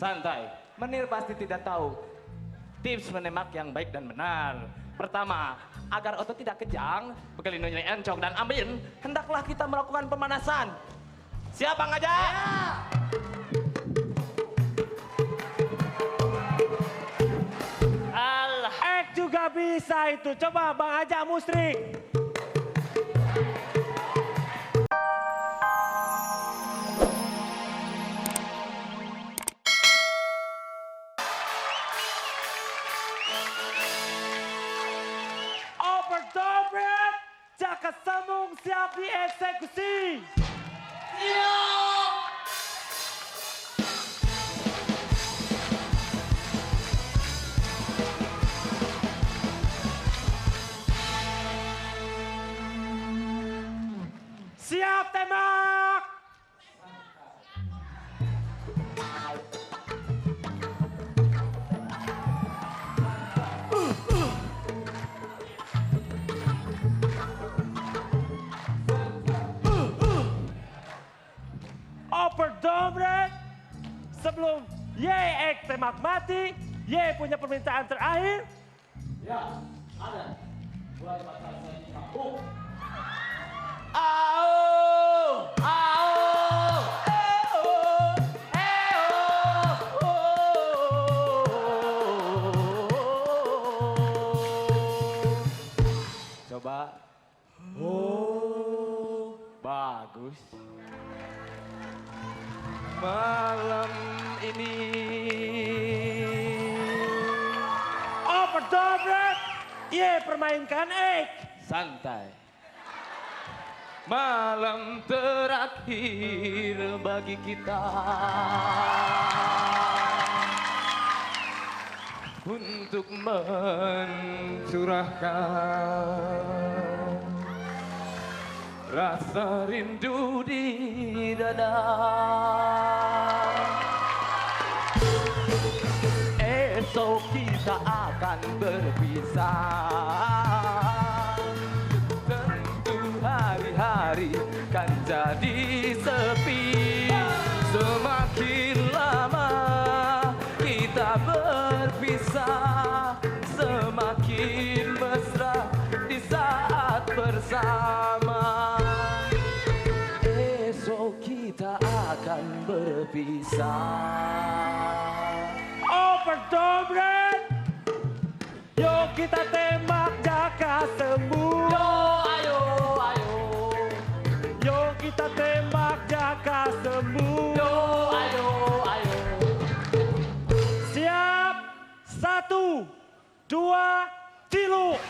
Santai, Menir pasti tidak tahu tips menembak yang baik dan benar. Pertama, agar otot tidak kejang, bekali nilai encok dan ambin, hendaklah kita melakukan pemanasan. Siapa ngajak? Alah, juga bisa itu. Coba Bang Ajak musrik. Overdobret, Jaka Sambung siap dieksekusi. Siap tembak! Overdobret, sebelum Ye tembak mati, Ye punya permintaan terakhir. Ya, ada. Mulai batal saya kampung. Au, au, coba. Oh, bagus. Malam ini Overdobret, Ye permainkan santai. Malam terakhir bagi kita untuk mencurahkan rasa rindu di dada. Esok kita akan berpisah. Hari kan jadi sepi. Semakin lama kita berpisah, semakin mesra di saat bersama. Esok kita akan berpisah. Overdobret, yuk kita tembak Jaka Sembung. Ayo, ayo. Yuk kita tembak Jaka Sembung. Ayo, ayo. Siap, 1, 2, 3.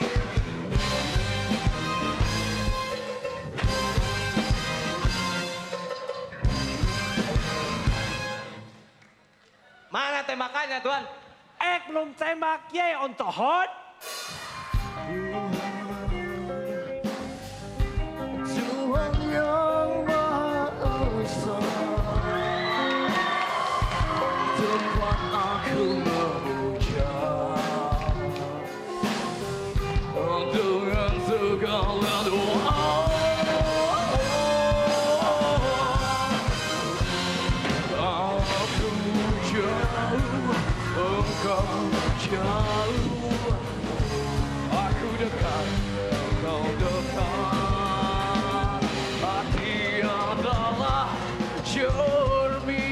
Mana tembakannya, Tuan? Belum tembak, Ye on tohot. Tuhan yang Maha Esa, tempat aku mengucap dengan segala doa. Aku jauh, engkau jauh, aku dekat, engkau dekat. Hati adalah cermin,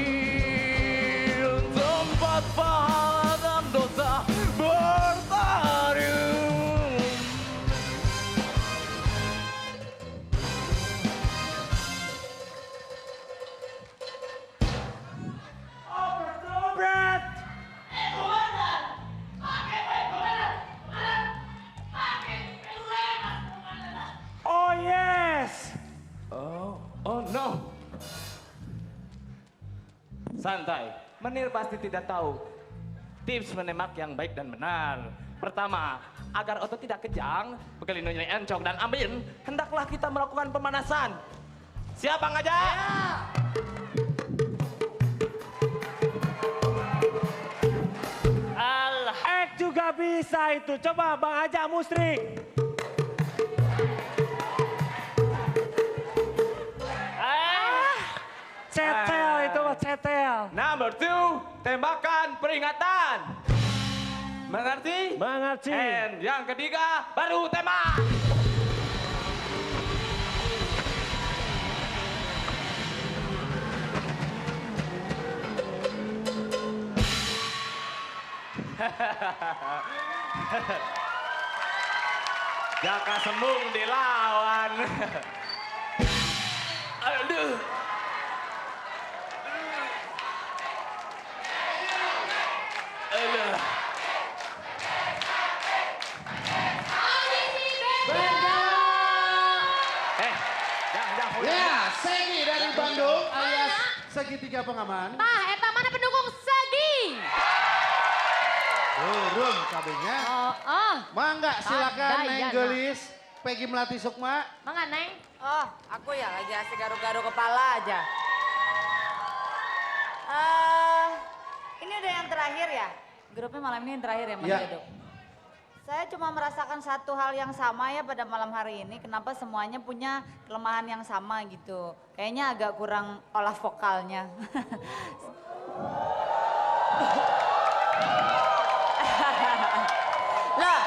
tempat pahala dan dosa bertarung. Overdobret. Oh yes. Oh no. Santai, Menir pasti tidak tahu tips menembak yang baik dan benar. Pertama, agar otot tidak kejang, bekali nilai encok dan ambin, hendaklah kita melakukan pemanasan. Siapa ngajak? Alah, juga bisa itu. Coba Bang Ajak musrik. Cetel itu mah cetel. setel. Number 2, tembakan peringatan. Mengerti? Mengerti. And yang ketiga, baru tembak. Jaka sembung dilawan. Aduh. Aduh. Jangan. Ya, Segi dari Bandung alias Segitiga Pengaman. Tah, eta mana pendukung Segi? Turun kabinnya. Oh. Mangga silakan Ada, Neng iya, Gelis, Peggy Melati Sukma. Mangga, Neng. Oh, aku ya lagi asik garu-garu kepala aja. Ini udah yang terakhir ya? Grupnya malam ini yang terakhir ya, Mas Ya. Jaduk? Saya cuma merasakan satu hal yang sama ya pada malam hari ini. Kenapa semuanya punya kelemahan yang sama gitu. Kayaknya agak kurang olah vokalnya. Lah,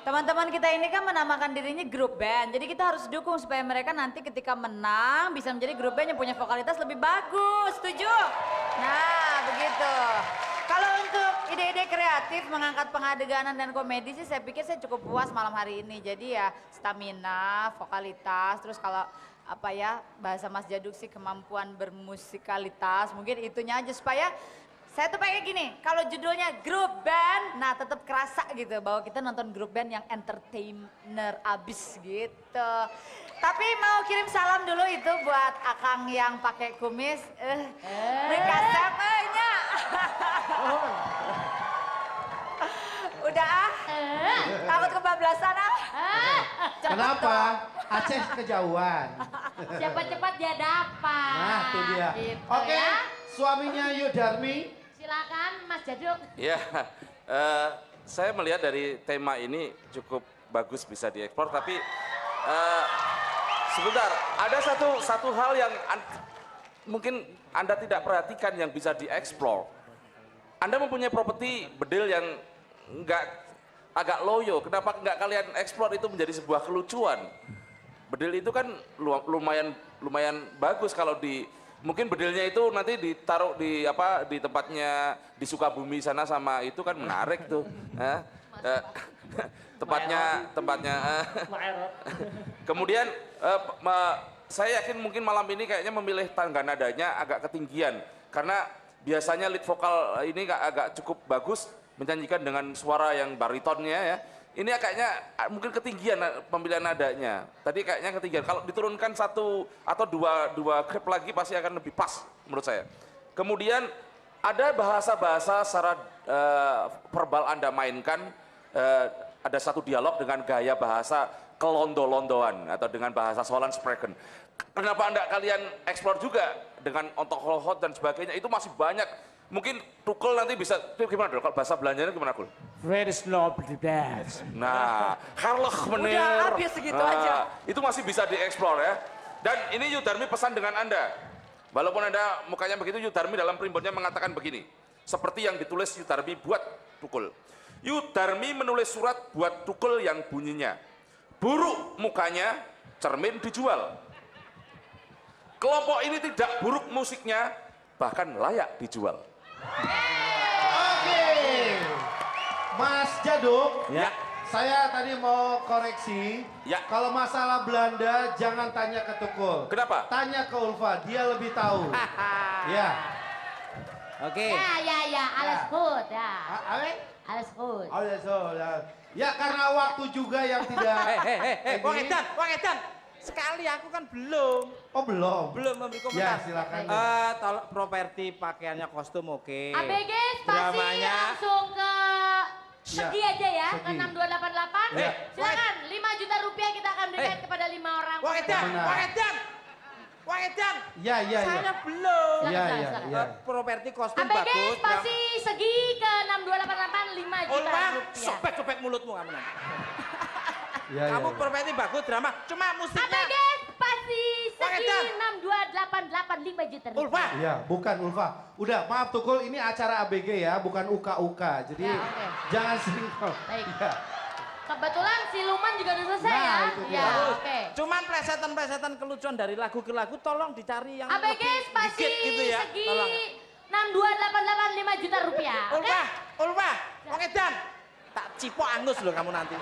teman-teman kita ini kan menamakan dirinya grup band. Jadi kita harus dukung supaya mereka nanti ketika menang bisa menjadi grup band yang punya vokalitas lebih bagus. Setuju? Nah, begitu. Kalau untuk ide-ide kreatif mengangkat pengadeganan dan komedi sih saya pikir saya cukup puas malam hari ini. Jadi ya stamina, vokalitas, terus kalau apa ya bahasa Mas Jaduk sih kemampuan bermusikalitas. Mungkin itunya aja supaya saya tuh pengen gini, kalau judulnya grup band, nah tetap kerasa gitu bahwa kita nonton grup band yang entertainer abis gitu. Tapi mau kirim salam dulu itu buat Akang yang pakai kumis. Mereka samanya. Udah ah, takut kebablasan ah. Cepet Kenapa? dong. Aceh kejauhan. Siapa cepat dia dapat. Nah, itu dia. Gitu Oke, ya. suaminya Yudarmi. Silakan Mas Jaduk. Ya, saya melihat dari tema ini cukup bagus bisa diekspor, tapi sebentar, ada satu hal yang mungkin Anda tidak perhatikan yang bisa dieksplor. Anda mempunyai properti bedil yang agak loyo, kenapa nggak kalian eksplor itu menjadi sebuah kelucuan? Bedil itu kan lumayan bagus kalau mungkin bedilnya itu nanti ditaruh di tempatnya di Sukabumi sana sama itu kan menarik tuh. Tempatnya kemudian saya yakin mungkin malam ini kayaknya memilih tangga nadanya agak ketinggian karena biasanya lead vokal ini agak cukup bagus menyanyikan dengan suara yang baritonnya ya. Ini kayaknya mungkin ketinggian pemilihan nadanya. Tadi kayaknya ketinggian. Kalau diturunkan satu atau dua grab lagi pasti akan lebih pas menurut saya. Kemudian ada bahasa-bahasa secara verbal Anda mainkan. Ada satu dialog dengan gaya bahasa kelondo-londoan atau dengan bahasa Solans-Spreken. Kenapa kalian eksplor juga dengan ontok-holhot dan sebagainya? Itu masih banyak. Mungkin Tukul nanti bisa, gimana dulu? Kalau bahasa Belanjanya gimana, Kul? Very slow the dance. Nah, harlech menir. Udah habis segitu aja. Itu masih bisa dieksplor ya. Dan ini Yudarmi pesan dengan Anda. Walaupun Anda mukanya begitu, Yudarmi dalam primbonnya mengatakan begini. Seperti yang ditulis Yudarmi buat Tukul. Yudarmi menulis surat buat Tukul yang bunyinya. Buruk mukanya, cermin dijual. Kelompok ini tidak buruk musiknya, bahkan layak dijual. Oke. Mas Jaduk. Ya. Saya tadi mau koreksi. Ya. Kalau masalah Belanda jangan tanya ke Tukul. Kenapa? Tanya ke Ulfa, dia lebih tahu. Ya. Oke. Ya, alles gut ya. Ale? Alles gut. Oh ya, so, ya karena waktu juga yang tidak. Wong Edan. Sekali aku kan belum Belum memberi Ya komentar. silakan. Tolong properti pakaiannya kostum oke. ABG spasi Dramanya- langsung ke Segi aja ya, ke Segi. 6288. Ya. Silakan, 5 juta rupiah kita akan berikan kepada 5 orang. Wong Edan. Ya. Saya belum. Ya. Properti kostum ABG bagus. spasi Segi ke 6288 5 juta Ulfa, rupiah. sobek mulutmu kamu nanti. Ya. Kamu properti bagus drama, cuma musiknya. ABG spasi Wong Segi Edan. 6288 5 juta rupiah. Ulfa. Iya, bukan Ulfa. Udah, maaf Tukul, ini acara ABG ya, bukan UK-UK. Jadi Ya, oke. jangan sering. Baik. Iya. Kebetulan siluman juga udah selesai Nah, ya. itu dia. Ya, Bagus. oke. Cuman plesetan-plesetan kelucuan dari lagu ke lagu tolong dicari yang ABG lebih spasi dikit gitu ya. segi Tolong. 6288 5 juta rupiah. Oke? Ulfa, Ulfa, Wong Edan. Tak cipok angus loh kamu nanti.